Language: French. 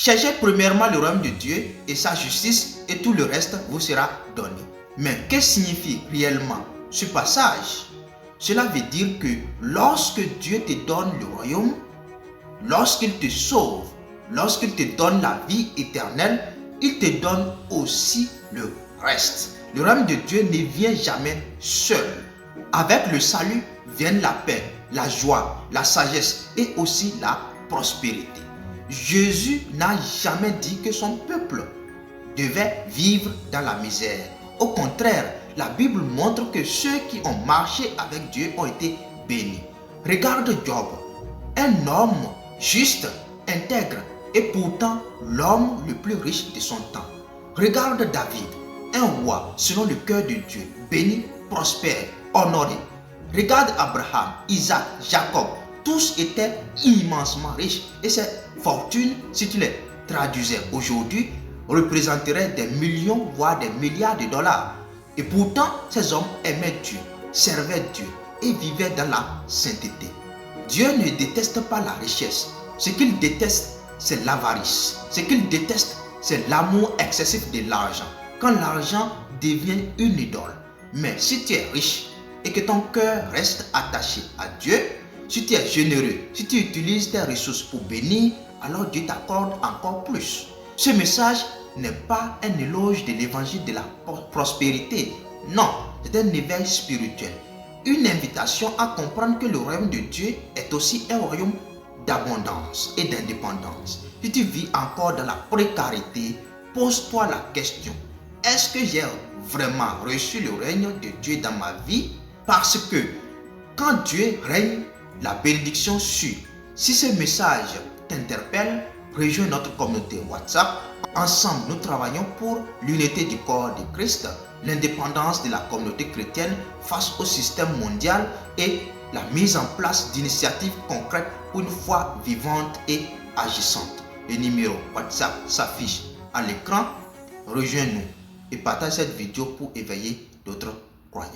Cherchez premièrement le royaume de Dieu et sa justice et tout le reste vous sera donné. Mais que signifie réellement ce passage? Cela veut dire que lorsque Dieu te donne le royaume, lorsqu'il te sauve, lorsqu'il te donne la vie éternelle, il te donne aussi le reste. Le royaume de Dieu ne vient jamais seul. Avec le salut viennent la paix, la joie, la sagesse et aussi la prospérité. Jésus n'a jamais dit que son peuple devait vivre dans la misère. Au contraire, la Bible montre que ceux qui ont marché avec Dieu ont été bénis. Regarde Job, un homme juste, intègre et pourtant l'homme le plus riche de son temps. Regarde David, un roi selon le cœur de Dieu, béni, prospère, honoré. Regarde Abraham, Isaac, Jacob, tous étaient immensement riches et ces fortunes, si tu les traduisais aujourd'hui, représenteraient des millions, voire des milliards de dollars. Et pourtant, ces hommes aimaient Dieu, servaient Dieu et vivaient dans la sainteté. Dieu ne déteste pas la richesse. Ce qu'il déteste, c'est l'avarice. Ce qu'il déteste, c'est l'amour excessif de l'argent. Quand l'argent devient une idole. Mais si tu es riche et que ton cœur reste attaché à Dieu, si tu es généreux, si tu utilises tes ressources pour bénir, alors Dieu t'accorde encore plus. Ce message n'est pas un éloge de l'évangile de la prospérité. Non, c'est un éveil spirituel. Une invitation à comprendre que le royaume de Dieu est aussi un royaume d'abondance et d'indépendance. Si tu vis encore dans la précarité, pose-toi la question. Est-ce que j'ai vraiment reçu le règne de Dieu dans ma vie? Parce que quand Dieu règne, la bénédiction suit. Si ce message t'interpelle, rejoins notre communauté WhatsApp. Ensemble, nous travaillons pour l'unité du corps de Christ, l'indépendance de la communauté chrétienne face au système mondial et la mise en place d'initiatives concrètes pour une foi vivante et agissante. Le numéro WhatsApp s'affiche à l'écran. Rejoins-nous et partage cette vidéo pour éveiller d'autres croyants.